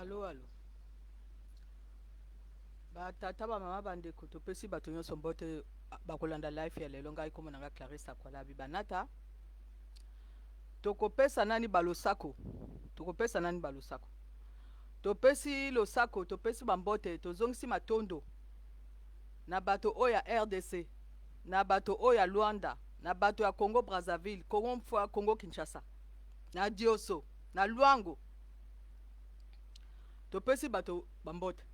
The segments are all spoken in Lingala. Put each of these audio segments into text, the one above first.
Allo, allo. Tata ba mama bandeko topesi bato nyonso mbote bakolanda life ya lelo ngai komona nga Clarisse Akwalabi banata tokopesa nani balosako tokopesa nani balosako topesi losako topesi bambote tozongisi matondo na bato oyo ya RDC na bato oyo ya Luanda na bato ya Congo Brazzaville Congo Kinshasa na Dioso na Luango topesi bato bambote.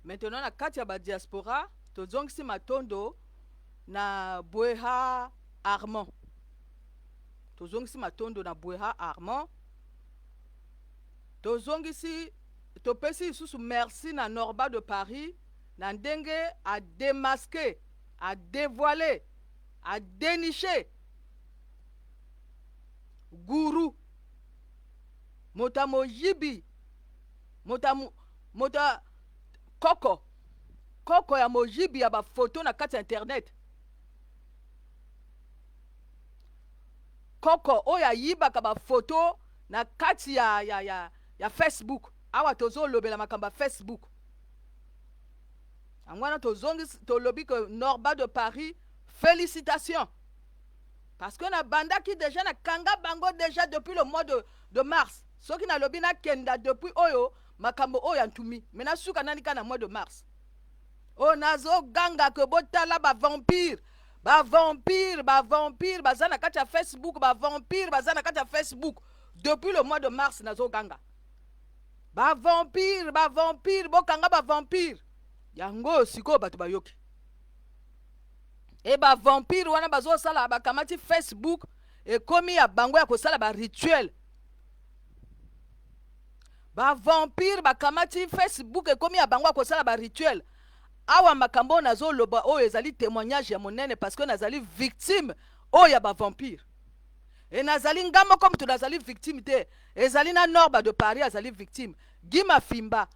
Maintenant na kati ya ba diaspora tozongisi matondo na Bweha Armand tozongisi matondo na Bweha Armand tozongisi topesi lisusu merci na Norba de Paris na ndenge a démasquer a dévoiler a dénicher guru mota moyibi mota koko ya mojibi ya bafoto na kati ya internet koko oyo ayibaka bafoto na kati ya Facebook awa tozolobela makambo ya Facebook angwana tolobi que Norba de Paris félicitations parce que na bandaki déjà na kanga bango déjà depuis le mois de mars soki na lobi na kenda depuis oyo makambo oyo antumi mena suka nani kana mois de mars o nazo ganga ke botala ba vampire baza na kati ya Facebook ba vampire baza na kati ya Facebook depuis le mois de mars nazo ganga ba vampire bokanga ba vampire yango siko bato bayoki e ba vampire wana bazo sala bakamati Facebook e komi ya bango ya kosala ba rituel ba vampire bakamati Facebook ekomi ya bango akosala ba rituel awa makambo nazo loba oyo ezali témoignage ya monene parce que nazali victime oyo ya ba vampire et nazali ngamo comme tu nazali victime te ezali na Norba de Paris azali victime Gima Fimba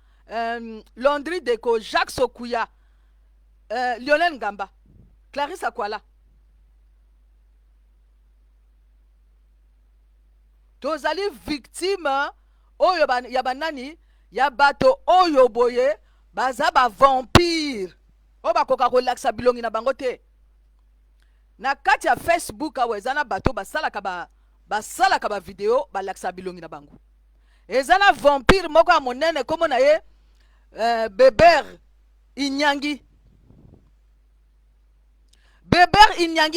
Landry Deco Jacques Sokuya Lionel Ngamba Clarisse Akwala tozali victime oyo ya banani ya bato oyo boye baza ba vampire oyo bakoka kolakisa bilongi na bango te na kati ya Facebook awa eza na bato basalaka ba video balakisa bilongi na bango eza na vampire moko ya monene kombo na ye Beber Inyangi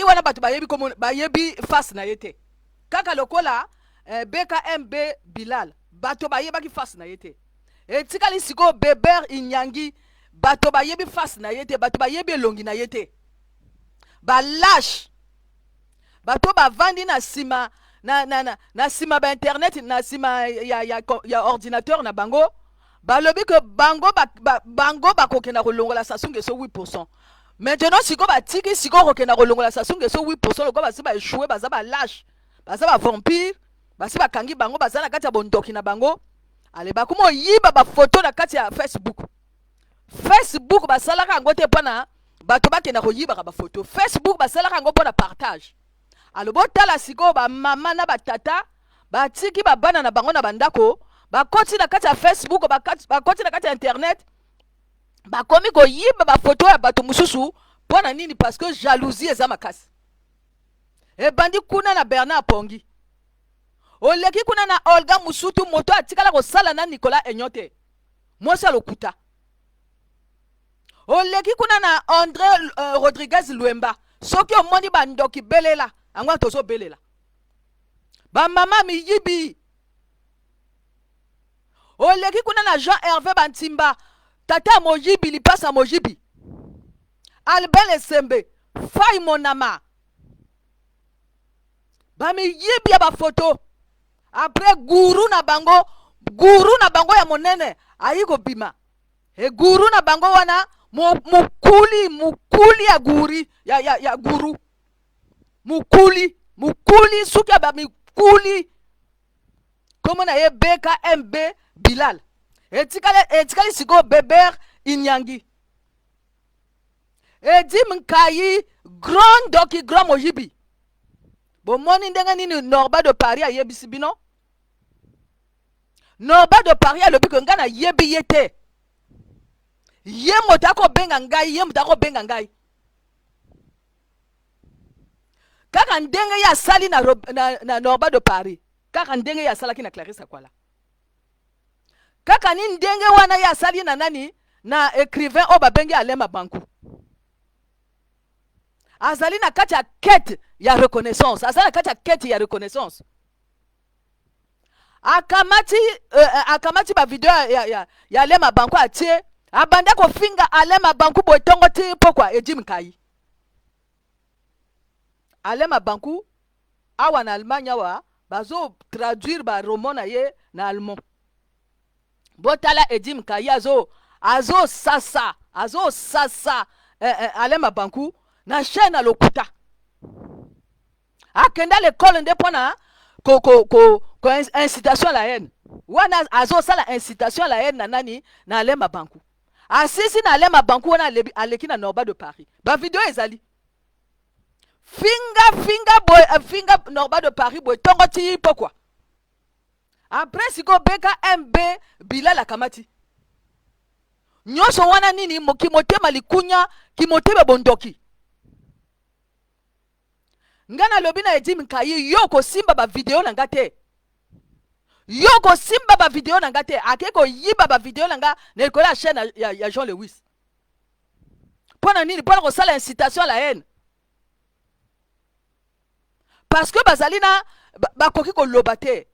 wana bato bayebi face na ye te kaka lokola BKMB Bilal bato bayebaki face na ye te etikali siko Beber Inyangi bato bayebi face na ye te bato bayebi elongi na ye te balash bato bavandi na sima na sima ba internet na sima ya ordinateur na bango balobi ke bango bakokenda kolongola Sassou Nguesso 8%. Maintenant siko batiki siko kokenda kolongola Sassou Nguesso 8% loko basi ba échouer baza ba lâche baza ba vampire basi bakangi bango baza na kati ya bondoki na bango ale bakumo yiba ba photo na kati ya Facebook basalaka yango te mpona bato bakenda koyiba ba photo Facebook basalaka yango mpona partage alo botala siko ba mama na batata batiki babana na bango na bandako bakoti na kati ya Facebook bakoti na kati ya internet bakomi koyiba ba photo ya bato mususu mpona nini parce que jalousie eza makasi ebandi kuna na Bernard Pongi oleki kuna na Olga Musutu moto atikala kosala na Nicolas Enyote mwasi alokuta oleki kuna na André Rodriguez Luemba soki omoni bandoki belela yango tozo belela ba mama miyibi oleki kuna na Jean Hervé Bantimba tata moyibi lipasa moyibi Albert Esembe Fai Monama ba miyibi ya ba photo après guru na bango ya monene ayi kobima e guru na bango wana mukuli ya guri ya guru mukuli suki ya ba mikuli komo na ye BKMB Bilal etikali siko Beber Inyangi edi Mkayi grand doki grand mojibi bomoni ndenge nini Norba de Paris ayebisi bino Norba de Paris alobi ko ngana yebi yete. Ye motako benga ngai, ye motako benga ngai. Kaka ndenge ya sali na Norba de Paris. Kaka ndenge ya sala ki na Clarisse Akwala. Kaka ni ndenge wana ya sali na nani na écrivain oba bengi Alema Banku. Azali na kati ya quête ya reconnaissance. Azali na kati ya quête ya reconnaissance. Akamati ba video ya Alema Banku atie. Abanda ko finga Alema Banku botongo ti pokwa Edim Kai. Alema Banku awa na Allemagne wa bazo traduire ba roman na ye na allemand. Botala Edim Kai azo sasa Alema Banku na chaîne na lokuta. Akenda l'école ndepona ko incitation à la haine. Wana azo sala incitation à la haine na nani na Alema Banku. Asisi na Alema Banku wana aleki na Norba de Paris. Ba video ezali. Finga Norba de Paris boy tongo ti pourquoi. Après siko beka MB Bilal Akamati. Nyonso wana nini motema likunya kimotema bondoki. Ngana lobina Edim Kai yoko simba ba video na ngate. Yoko simba ba video na ngate. Akeko yiba ba video na nga na chaîne ya Jean Lewis. Pona nini pona ko sala incitation à la haine. Parce que bazalina bakoki ko lobate.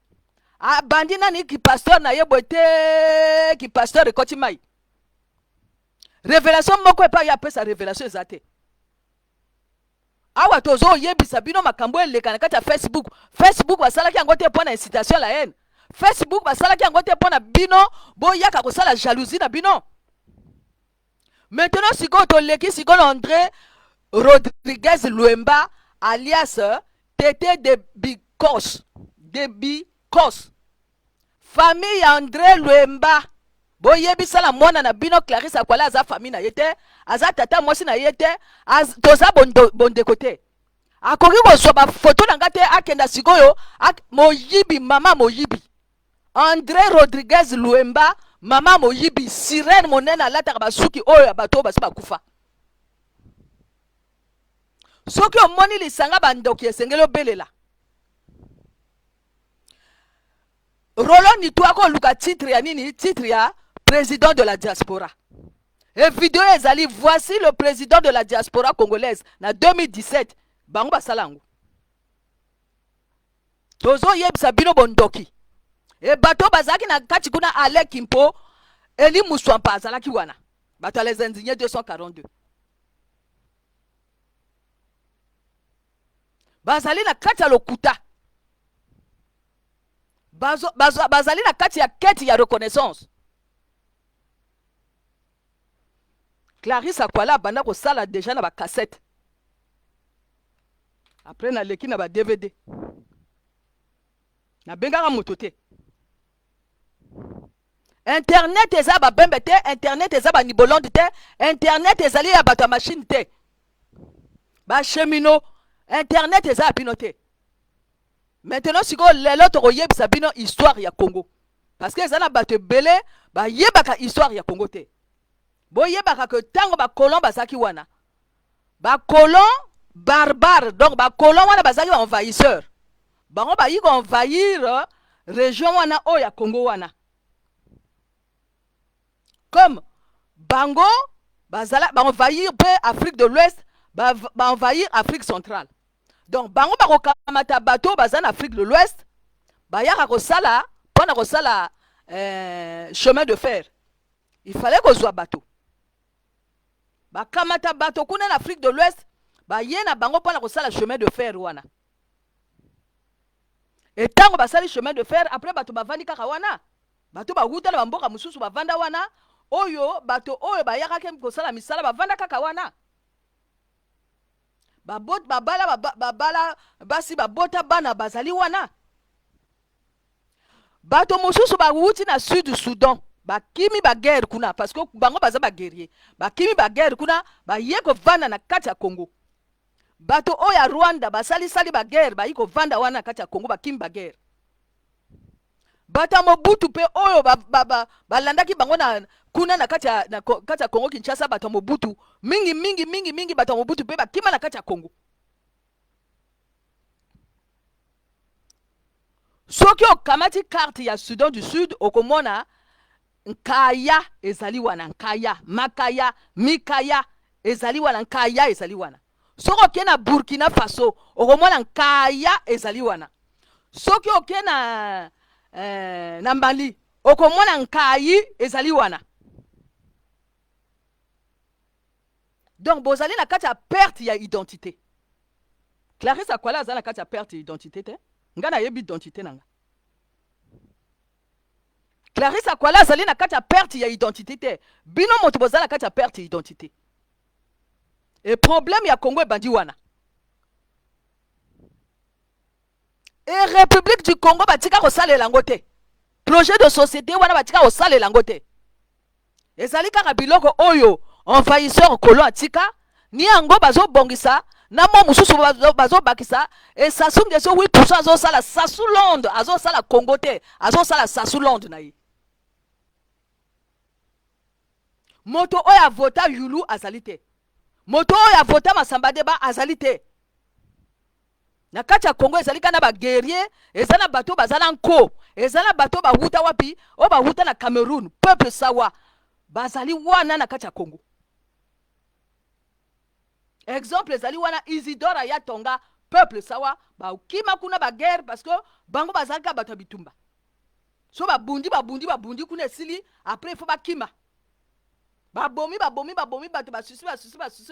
Bandina ni ki pasteur na yebote ki pasteur ekoti mai. Révélation moko epa ya pesa révélation ezate. Awa tozo yebisa bino makambo eleka na kati ya Facebook. Facebook basalaki yango te pona incitation à la haine. Facebook basalaki yango te pona bino boyaka kosala jalousie na bino. Maintenant siko to leki siko André Rodriguez Luemba alias Tété de Bicos. Famille André Luemba. Boyebisa la mwana na bino Clarisse Akwala aza famille na yete, aza tata mwasi na yete, toza bonde kote. Akoki kozwa ba photo na ngate akenda sikoyo moyibi mama moyibi. André Rodriguez Luemba mama moyibi sirène monene alata basuki oyo bato basi bakufa. Soki omoni lisanga bandoki esengelo belela. Roland Nitouako luka titre ya nini? Titre ya président de la diaspora. Et vidéo ezali, voici le président de la diaspora congolaise na 2017. Bango basalango. Tozo yebisa bino bondoki. E bato bazaki na kati kuna Ale Kimpo, Eli Muswampa azalaki wana. Bato les indignés 242. Bazali na kati ya lokuta. Bazali na kati ya keti ya reconnaissance. Clarisse Akwala banda ko sala déjà na ba cassette. Après na leki na ba DVD. Na bengaka motote. Internet eza ba bembe te, internet eza ba nibolonde te, internet ezali ya bato machine te. Ba chemino, internet eza bino te. Maintenant siko lelo to yebisa bino histoire ya Congo. Parce que ezana bato belé ba yebaka histoire ya Congo te. Bo yebaka que tango ba colon bazaki wana. Ba colon barbare, donc ba colon wana bazaki envahisseur. Bango ba yiko envahir région wana o ya Congo wana. Comme bango bazala ba envahir Afrique de l'Ouest, ba envahir Afrique centrale. Donc bango ba kokamata bato bazana Afrique de l'Ouest, ba yaka kosala pona kosala chemin de fer. Il fallait kozwa bato. Ba kamata bato kuna na Afrique de l'Ouest, ba yena bango pona kosala chemin de fer wana. Et tango basali chemin de fer, après bato bavandi kaka wana. Bato ba hutala ba mboka mususu bavanda wana. Oyo bato oyo ba yaka kem kosala misala bavanda kaka wana. Babala basi babota bana bazali wana. Bato mususu ba wuti na sud du Soudan. Ba kimi ba guerre kuna parce que bango baza ba guerrier. Ba kimi ba guerre kuna ba yeko vanda na kati ya Congo. Bato oya Rwanda basali sali ba guerre ba yiko vanda wana kati ya Congo ba kimi ba guerre. bata Mobutu pe oyo balandaki bango na kuna na kati ya Congo Kinshasa. Bata Mobutu mingi bata Mobutu pe bakima na kati ya Congo. Soki okamati carte ya Sudan du Sud okomona nkaya ezali wana, nkaya makaya mikaya ezali wana, nkaya ezali wana. Soki oke na Burkina Faso okomona nkaya ezali wana. Soki oke na na Mali okomona nkayi ezali wana. Donc bozali na kati ya perte ya identité. Clarisse Akwala azali na kati ya perte ya identité te. Nga na yebi identité nanga. Clarisse Akwala azali na kati ya perte ya identité te. Bino moto bozali na kati ya perte ya identité. Et problème ya Congo ebandi wana. Et République du Congo batika kosalela ngo te. Projet de société wana batika kosalela ngo te. Ezali kaka biloko oyo envahisseur colon atika ni yango bazo bongisa na mo mususu bazo bakisa et Sassou Nguesso 8% azo sala Sassou Londres azo sala Congo te azo sala Sassou Londres na ye. Moto oya vota Yulu azali te. Moto oya vota Masamba Deba azali te. Na kati ya Congo ezali kana ba guerrier, ezana bato bazala nko, ezana bato ba huta wapi, o ba huta na Cameroun, peuple sawa. Bazali wana na kati ya Congo. Exemple ezali wana Isidore ya Tonga, peuple sawa, ba kima kuna ba guerre parce que bango bazalaka bato bitumba. So ba bundi kuna esili, après il faut ba kima. Ba bomi bato ba susi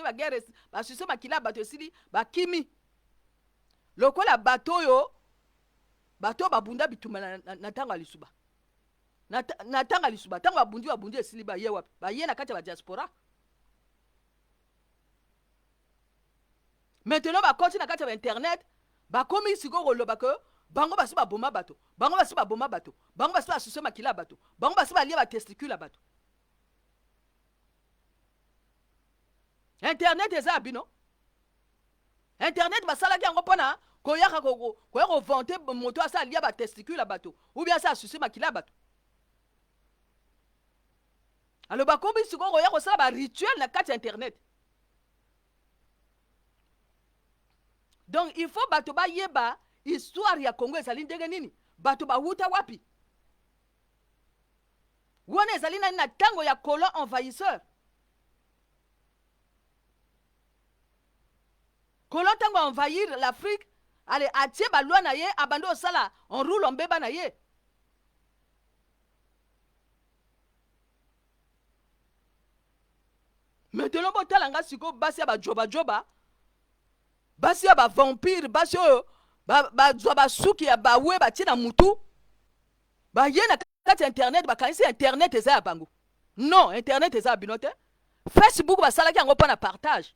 ba guerre, ba susi makila bato esili, ba kimi. Lokola bato yo bato babunda bitumba na tanga lisuba na tanga lisuba tanga babundi esili ba ye wapi ba ye na kati ya diaspora. Maintenant ba konti na kati ya internet ba komi siko koloba ke bango basi ba boma bato bango basi ba susi makila bato bango basi ba lia ba testicule bato. Internet eza bino. Internet basalaki yango pona koyaka ko vanter moto asa lia ba testicule bato ou bien asa susi makila bato. Alors ba kombi siko koya ko sala ba rituel na kati internet. Donc il faut bato ba yeba histoire ya Congo ezali ndenge nini, bato ba huta wapi. Wana ezali na tango ya colon envahisseur. Colon tango envahir l'Afrique, allez atie ba loi na ye abando sala on roule on beba na ye. Maintenant botalanga siko basi ba joba basi ba vampire basi oyo ba suki ya ba we ba tina mutu ba ye na kati internet ba kanisi internet eza ya bango. Non, internet eza binote. Facebook ba salaki yango pona partage.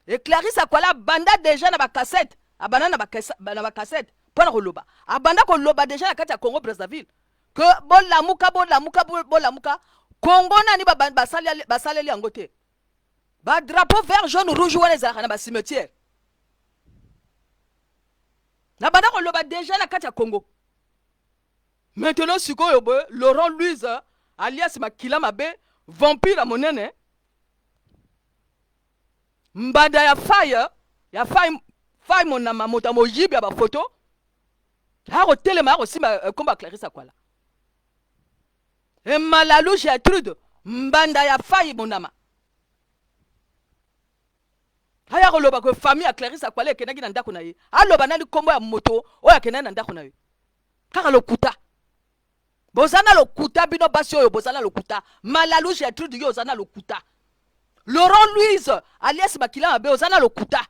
Et Clarisse Akwala banda déjà na ba cassette, abana na ba cassette pona koloba. Abanda koloba déjà na kati ya Congo Brazzaville. Que bolamuka Congo nani ba saleli yango te. Ba drapeau vert jaune rouge wana ezalaka na ba cimetière. Na banda koloba déjà na kati ya Congo. Maintenant sikoyo boy Laurent Louise alias Makila Mabe vampire monene. Mbanda ya faille monama mota mojibi ya ba photo. Haro telema haro simba komba Clarisse Akwala. E Malalu Gertrude mbanda ya faille monama. Haya koloba ko famille ya Clarisse Akwala ekenaki na ndako na ye. Aloba nani kombo ya moto oya kenaki na ndako na ye. Kaka lokuta. Bozana lokuta bino basi oyo bozana lokuta. Malalu Gertrude yo zana lokuta. Laurent Louise alias Makila Mabe ozana lokuta.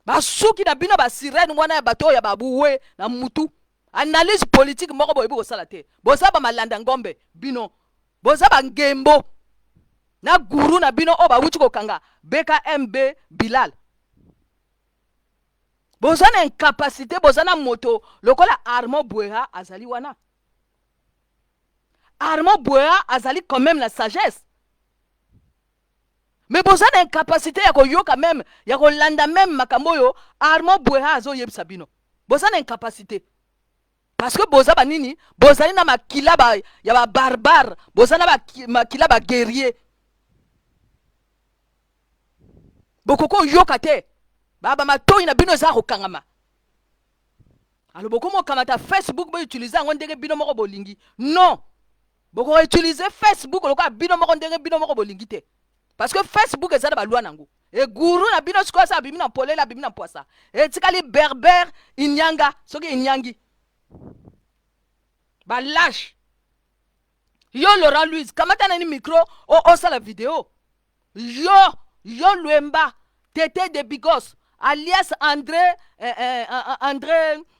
Basuki na bino ba sirène mwana ya bato ya babuwe na mutu. Analyse politique moko boyebi kosala te. Boza ba malanda ngombe bino. Boza ba ngembo. Na guru na bino o ba wuti kokanga BKMB Bilal. Boza na incapacité, boza na moto lokola Armand Bouéha azali wana. Armand Bouéha azali quand même la sagesse. Mais boza na incapacité ya koyoka même, ya kolanda même makambo yo Armand Bouéha azo yebisa bino. Boza na incapacité. parce que boza banini bozali na makila ya ba barbare boza na makila ba guerrier bokoko yoka te baba matoi na bino za kokangama alors boko mo kamata Facebook bo utiliser ngo ndenge bino moko bolingi non boko utiliser Facebook lokola bino moko ndenge bino moko bolingi te parce que Facebook ezala ba loi nango e guru na bino sikoyo sa bimi na polela bimi na poisa e tikali berber inyanga soki inyangi ba lâche yo Laurent Louise kamata na ni micro o sala vidéo yo Luemba Tété de Bigos alias André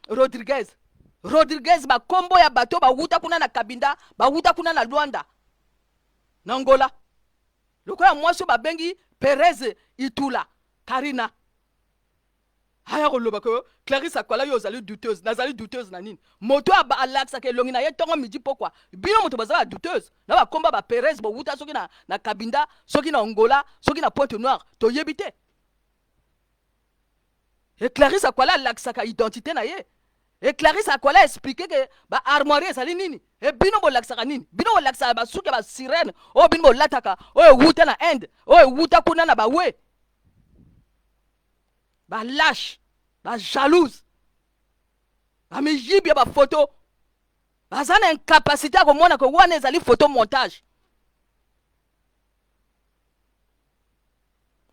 Rodriguez ba kombo ya bato ba wuta kuna na Kabinda ba wuta kuna na Luanda na Angola lokola mwasi ba bengi Perez Itula Karina haya koloba ko Clarisse Akwala yo zali douteuse nazali douteuse na nini moto aba alaxa ke longi na ye tongo midi pokwa bino moto bazala douteuse na ba komba ba Perez bo wuta soki na Kabinda soki na Angola soki na Pointe Noire to yebite et Clarisse Akwala alaxa ka identité na ye et Clarisse Akwala expliquer que ba armoire ezali nini et bino bo laxa nini bino bo laxa ba suka ba sirène o bino bo lataka o wuta na Inde o wuta kuna na ba we ba lâche ba jalouse ba mijibi ba photo baza na incapacité ya komona ko wana ezali photo montage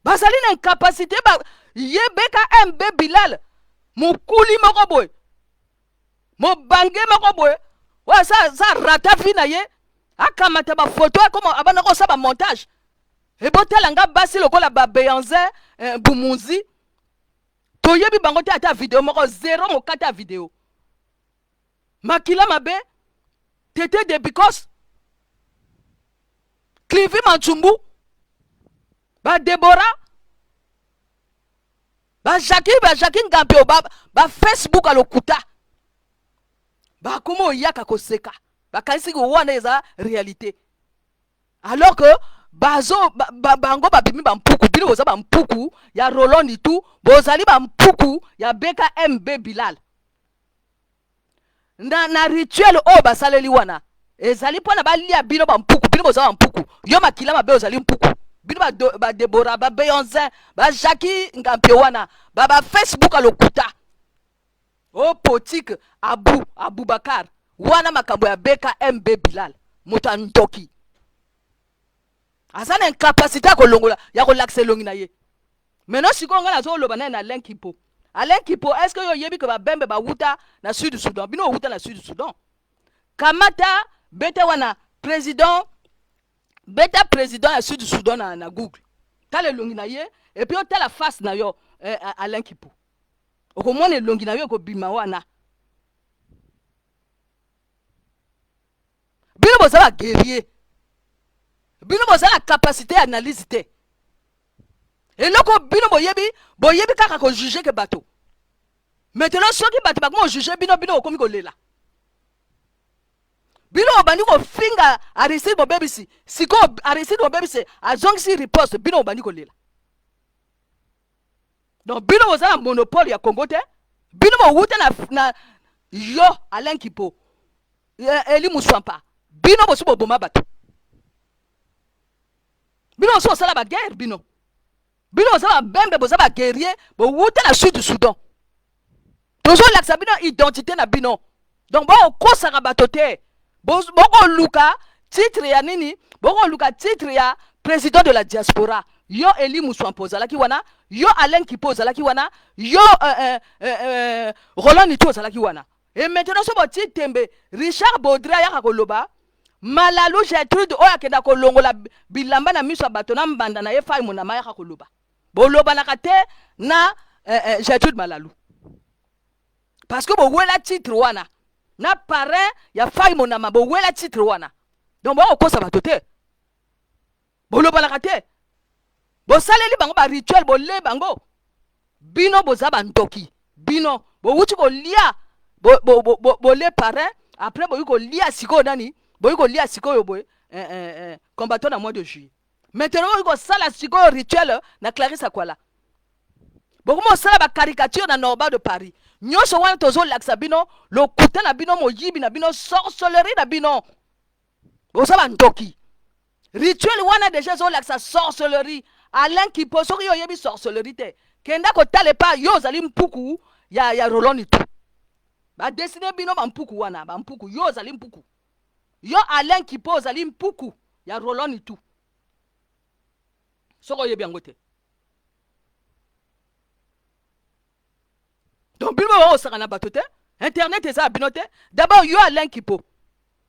bazali na incapacité ba yebeka MB Bilal mokuli moko boye mobange moko boye wa sa rata fina ye akamata ba photo comme abana ko sa ba montage e botela nga basi lokola ba Beyoncé Bumunzi toyebi bango te ata video moko zéro mokata video makila mabe Tété de Bikos Clivi Manchumbu ba Deborah ba Jackie Ngambio ba Facebook alokuta ba komo yaka koseka ba kanisi ko wana eza réalité alors que bango babimi bampuku bino boza bampuku ya Roloni tu bozali bampuku ya BKMB Bilal na rituel o basaleli wana ezali pona balia bino bampuku bino boza bampuku yo makila mabe ozali mpuku bino ba Deborah ba Beyoncé ba Jackie Ngampio wana ba Facebook alokuta o politique Abubakar wana makambo ya BKMB Bilal moto ntoki azana incapacité ko longola ya ko laxe longi na ye maintenant siko ngana zo loba na Alain Kipo est-ce que yo yebi ko ba bembe ba wuta na Sud Soudan bino wuta na Sud Soudan kamata beta wana président ya Sud Soudan na Google tale longi na ye et puis tala face na yo Alain Kipo okomone longi na yo ko bima wana bino bozala guerrier bino bozala capacité d'analyse te et loko bino boyebi kaka ko juger que bato maintenant soki bato bakoma juger bino okomi kolela bino obandi ko finga Aristide Bobebisi siko Aristide Bobebisi azongisi riposte bino obandi kolela donc bino bozala monopole ya Congo te bino bowuta na yo Alain Kipo Eli Muswampa bino bosu boboma bato bino so sala ba guerre bino so bembe boza ba guerrier bo wuta na Sud Soudan tozo laksa bino identité na bino donc bo kosaka bato te boko luka titre ya nini boko luka titre ya président de la diaspora yo Eli Muswampa ozalaki wana yo Alain Kipo ozalaki wana yo Roland Nito ozalaki wana et maintenant so bo titembe Richard Baudry ya koloba Malalu Gertrude oya kenda ko longola bilamba na miso bato na mbanda na ye fai mona maya koloba boloba na kate na Gertrude Malalu parce que bo wela titre wana na parrain ya fai mona ma bo wela titre wana donc bo kosa bato te boloba na kate bo saleli bango ba rituel bo le bango bino boza bantoki bino bo wuti ko lia bo le parrain après bo ko lia siko nani boyiko lia sikoyo boy combattant na mois de juillet maintenant boyiko sala sikoyo rituel na Clarisse Akwala bokomo sala ba caricature na Norba de Paris nyonso wana tozolakisa bino lokuta na bino moyibi na bino sorcellerie na bino boza bandoki rituel wana deja ezolakisa sorcellerie Alain Kipo soki yo oyebi sorcellerie te kenda kotala epa yo ozali mpuku ya roloni tu badesine bino bampuku wana bampuku yo ozali mpuku yo Alain Kipo ozali mpuku ya roloni tu soki oyebi yango te donc bino baosaka na bato te internet eza ya bino te d'abord yo Alain Kipo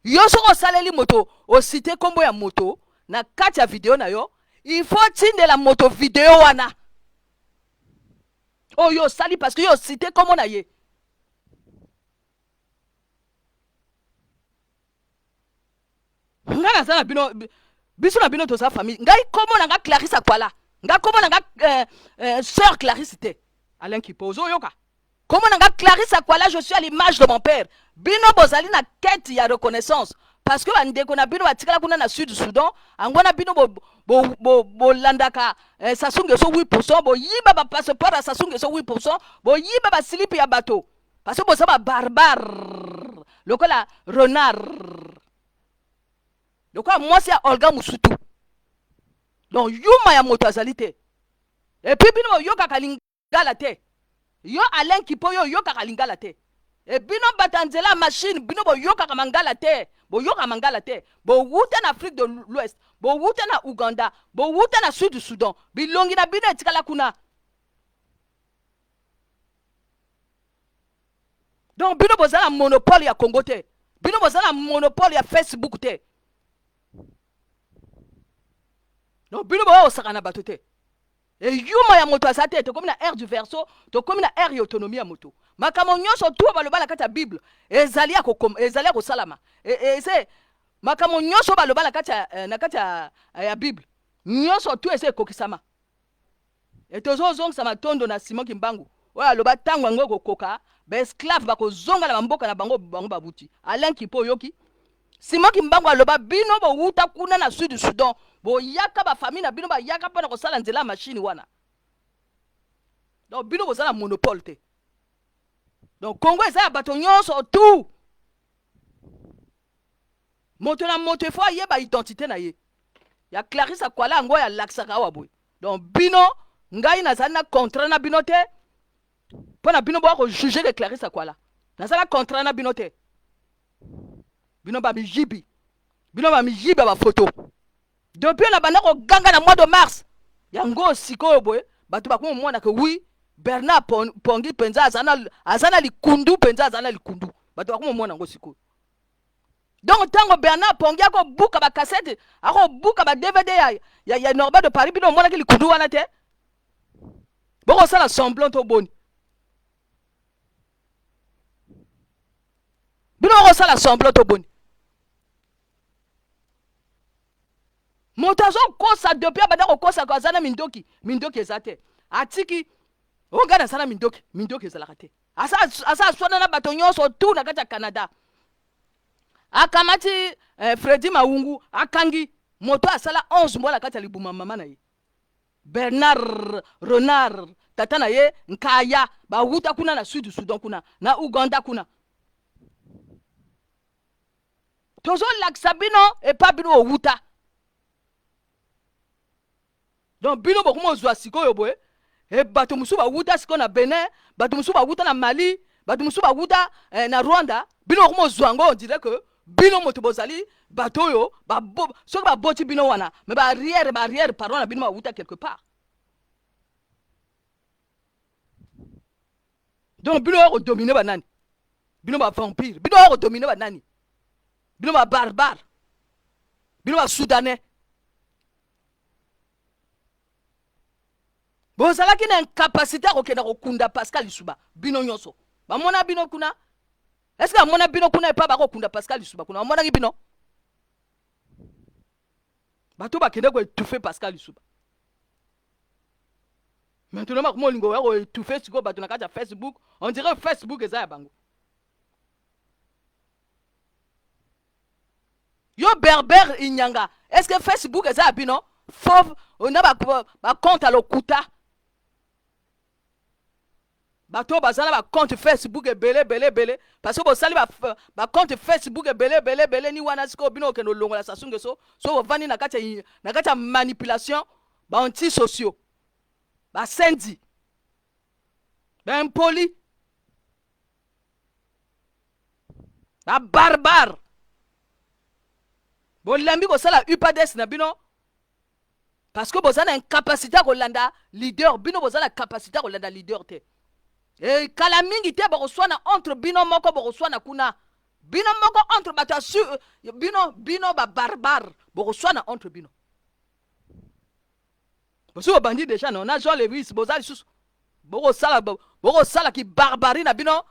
yo soki osaleli moto osite kombo ya moto na kati ya video na yo il faut tindela moto video wana oyo osali parce que yo osite kombo na ye nga naza na bino biso na bino toza famille ngai kombo na nga Clarisse Akwala nga kombo na nga sœur Clarisse te Alain Kipo ozoyoka kombo na nga Clarisse Akwala je suis à l'image de mon père bino bozali na quête ya reconnaissance parce que bandeko na bino batikala kuna na sud Soudan ango na bino bolandaka Sassou Nguesso 8% boyiba ba passeport ya Sassou Nguesso 8% boyiba ba slip ya bato parce que boza ba barbare lokola renard lokola mwasi ya Olga Musutu donc yuma ya moto azali te et puis bino boyokaka lingala te yo Alain Kipo yo yokaka lingala te et bino batanzela machine bino boyokaka mangala te boyoka mangala te bowuta na Afrique de l'Ouest bowuta na Uganda bowuta na Sud Soudan bilongi na bino etikala kuna donc bino bozala monopole ya Congo te bino bozala monopole ya Facebook te donc bino boosaka na bato te et yuma ya moto aza te tokomi na ère du verso tokomi na ère ya autonomie ya moto makambo nyonso tu baloba na kati ya Bible ezali ya kosalama ese makambo nyonso baloba na kati ya Bible nyonso tu ese ekokisama et tozozongisa matondo na Simon Kimbangu oyo aloba ntango yango ekokoka baesclave bakozonga na bamboka na bango babuti Alain Kipo oyoki Simon Kimbangu aloba bino bowuta kuna na Sud Soudan boyaka bafamille na bino bayaka mpona kosala nzela machine wana donc bino bozala monopole te donc Congo eza ya bato nyonso tu moto na moto efo ayeba identité na ye ya Clarisse Akwala yango ya lakisaka awa boye donc bino ngai nazali na contrat na bino te mpona bino boya kojuge ke Clarisse Akwala nazali na contrat na bino te bino bamiyibi ya bafoto depuis na banda koganga na mois de mars yango sikoyo boye bato bakoma mona ke oui Bernard Pongi penza azana likundu penza azana likundu bato bakoma mona yango sikoyo donc tango Bernard Pongi ako buka ba cassette ako buka ba DVD ya Norbert de Paris bino mona ke likundu wana te boko sala semblant to boni bino ko sala semblant to boni moto azokosa depuis abanda kokosa ko azana mindoki eza te atiki onga nazala mindoki ezalaka te asa aswana na bato nyonso tu na kati ya Canada akamati Freddy Maungu akangi moto asala 11 mois na kati ya libuma mama na ye Bernard Renard tata na ye Nkaya bawuta kuna na Sud Soudan kuna na Uganda kuna tozolakisa bino epa bino owuta donc bino bokoma ozwa sikoyo boye e bato mosusu bawuta sikoyo na Benin bato mosusu bawuta na Mali bato mosusu bawuta na Rwanda bino bokoma ozwa yango on dirait que bino moto bozali bato oyo soki baboti bino wana mais barrière pardon na bino bawuta quelque part donc bino oyo kodomine banani bino bavampire bino oyo kodomine banani bino babarbare bino basoudanais bozalaki na incapacité akokenda kokunda Pascal Lisuba bino nyonso bamona bino kuna est-ce que bamona bino kuna epa bakokunda Pascal Lisuba kuna bamonaki bino bato bakende koétouffe Pascal Lisuba maintenant bakoma olingo ya koétouffe sikoyo bato na kati ya Facebook on dirait Facebook eza ya bango yo Berber Inyanga est-ce que Facebook eza ya bino fauve on a ba compte à lokuta bato bazala ba compte Facebook belé parce que bosali ba compte Facebook belé ni wana siko bino ke no longola sasunge so bovandi na kati ya manipulation ba anti sociaux ba sendi ba impoli ba barbare bolembi kosala UPADES na bino parce que bozala incapacité kolanda leader bino bozala capacité kolanda leader te. Et kala mingi te bokoswana entre bino moko bokoswana kuna bino moko entre batasu bino ba barbare bokoswana entre bino bosu bandi déjà non na Jean Lewis bozali susu bokosala ki barbarie na bino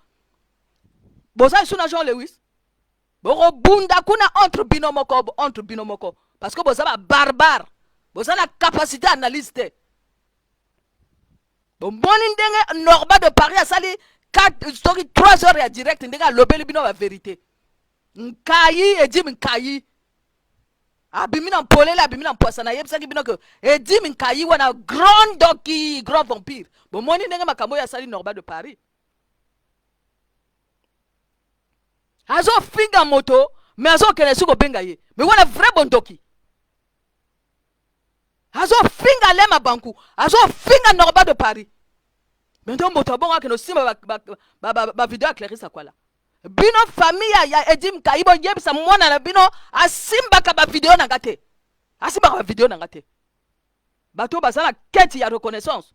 bozali susu na Jean Lewis bokobunda kuna entre bino moko parce que bozala barbare bozala capacité analyse te. Bon, ndenge Norba de Paris a sali 3 heures ya direct ndenge lobeli bino la vérité. Nkayi edim nkayi. Abimina mpolela abimina mpoisana yebisa ki bino ke edim nkayi wana grand doki grand vampire. Bon ndenge makambo ya sali Norba de Paris. Azo finga moto mais azo kene suko benga ye. Mais wana vrai bon doki. Azo finga lema banku azo finga Norba de Paris. Maintenant moto bonga ke no simba ba video Clarisse Kwala bino famille ya Edim Kaibo yebisa mwana na bino asimba ka ba video na ngate asimba ka ba video na ngate bato bazana keti ya reconnaissance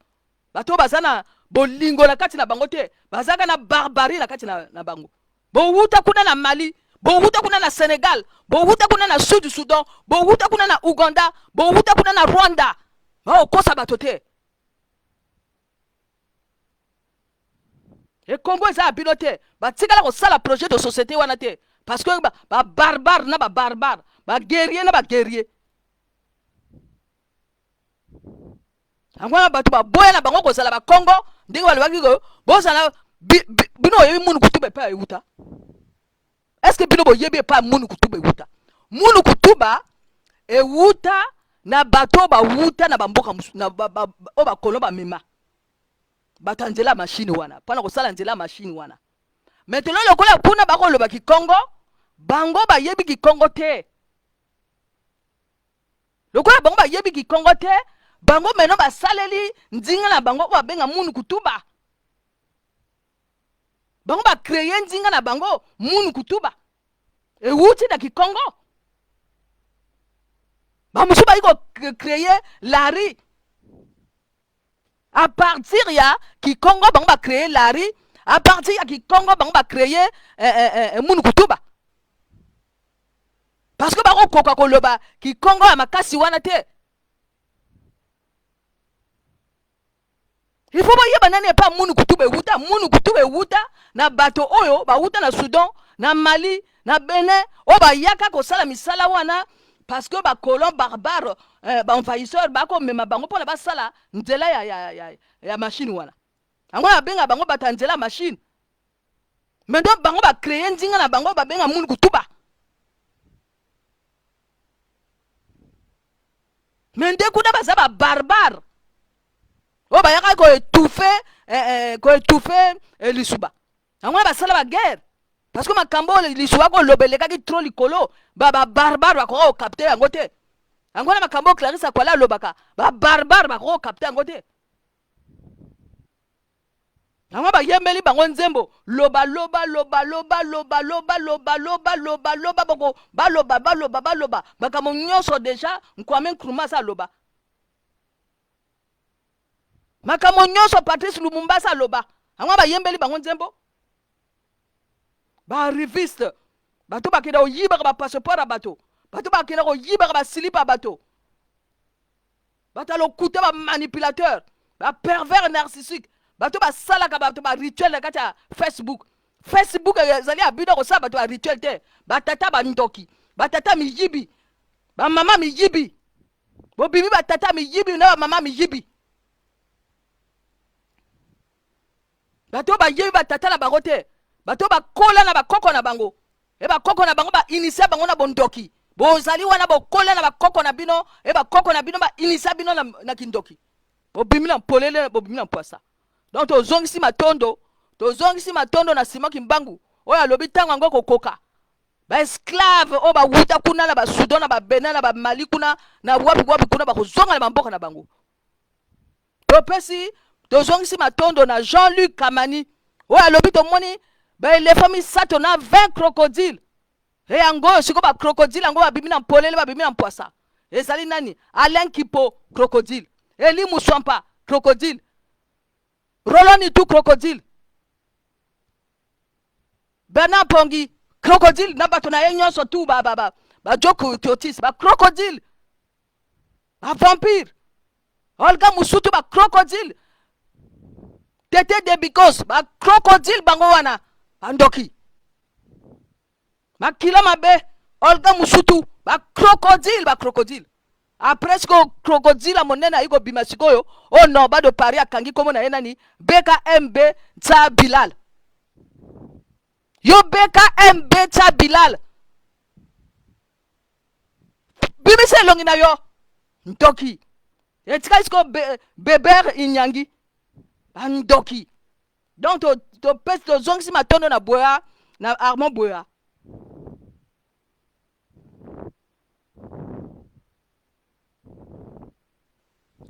bato bazana bolingo na kati na bango te bazaka na barbarie na kati na bango bo wuta kuna na Mali bo wuta kuna na Senegal bo wuta kuna na Sud Sudan bo wuta kuna na Uganda bo wuta kuna na Rwanda ba kosa bato te. Et combo eza bino te batikala kosala projet de société wana te parce que ba barbare na ba barbare ba guerrier na ba guerrier angwana bato ba boya na bango kozala ba Congo ndenge balobaki ko bozala bino yebi munu kutuba pa euta. Est-ce que bino boyebi pa munu kutuba euta munu kutuba euta na bato ba wuta na bamboka na ba kolo ba mema batanzela machine wana pana kosala nzela machine wana. Maintenant lokola kuna bakoloba ki Congo bango ba yebi ki Congo te lokola bango ba yebi ki Congo te bango meno ba saleli ndinga na bango ba benga munu kutuba bango ba créer ndinga na bango munu kutuba e wuti na ki Congo ba musu ba iko créer lari à partir ya ki Congo bango ba créer lari à partir ya ki Congo bango ba créer munu kutuba parce que bango koka koloba ki Congo ya makasi wana te. Il faut boyeba nani pa munu kutuba wuta na bato oyo ba wuta na Soudan na Mali na Benin o ba yaka ko sala misala wana parce que ba colon barbare ba envahisseur ba ko mema bango pona ba sala nzela ya machine wana angwa benga bango batanzela machine maintenant bango ba créer ndinga na bango ba benga munu kutuba mende kuna ba za ba barbare o ba yaka ko étouffer lisuba angwa ba sala ba guerre parce que makambo lisuba ko lobeleka ki trop likolo ba barbare ba ko capter yango te angwa makambo Clarisse Kwala lobaka ba barbare ba ko capter yango te angwa ba yembeli bango nzembo loba boko baloba makambo nyonso déjà Kwame Nkrumah sa loba makambo nyonso Patrice Lumumba sa loba angwa ba yembeli bango nzembo ba riviste bato bakenda koyiba ba passeport ya bato bakenda koyiba ba slip ya bato batalokuta ba manipulateur ba pervers narcissique bato basalaka bato ba rituel na kati ya Facebook ezali abino kosala bato ba rituel te batata bandoki batata miyibi ba mama miyibi bobimi batata miyibi na ba mama miyibi bato bayebi batata na bango te bato bakola na bakoko na bango e bakoko na bango ba initia bango na bondoki bozali wana bokola na bakoko na bino e bakoko na bino ba initia bino na kindoki bobimi na polele bobimi na poisa donc tozongisi matondo na Simon Kimbangu oyo alobi ntango yango kokoka baesclave oyo bawuta kuna na basudan na babenin na bamali kuna na wapi kuna bakozonga na bamboka na bango. Tozongisi matondo na Jean-Luc Kamani oyo alobi tomoni baelefa misato na 20 crocodile yango siko bacrocodile yango babimi na mpolele babimi na mpwasa ezali nani? Alain Kipo crocodile, Eli Muswampa crocodile, Roloni tu crocodile, Bernard Pongi crocodile na bato na ye nyonso tu Joko Tiotis crocodile, vampire Olga Musutu crocodile, Tete Debikos crocodile bango wana andoki Makila Mabe Olga Musutu crocodile après ce crocodile a monena iko bimasikoyo o no ba de Paris akangi komo na ye nani BKMB Tsa Bilal yo BKMB Tsa Bilal bimise longi na yo ndoki etika isko beber inyangi andoki donc to pes to zongisi matondo na boya na Armand Boya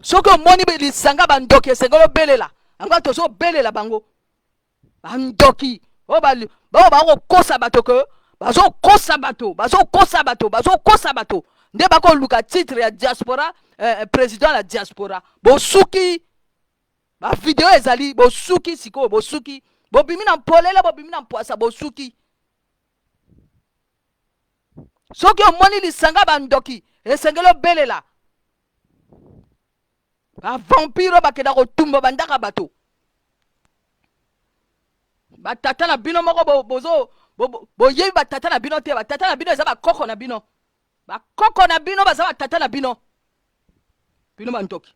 soki omoni lisanga bandoki esengeli obelela yango tozo obelela bango bandoki oyo bakokosa bato ke bazokosa bato nde bakoluka titre ya diaspora président la diaspora bosuki bavideo ezali bosuki sikoyo bosuki bobimi na mpolele bobimi na mpwasa bosuki soki omoni lisanga bandoki esengeli obelela bavampire bakenda kotumba bandaka bato batata na bino moko boyebi batata na bino te batata na bino eza bakoko na bino baza batata na bino bandoki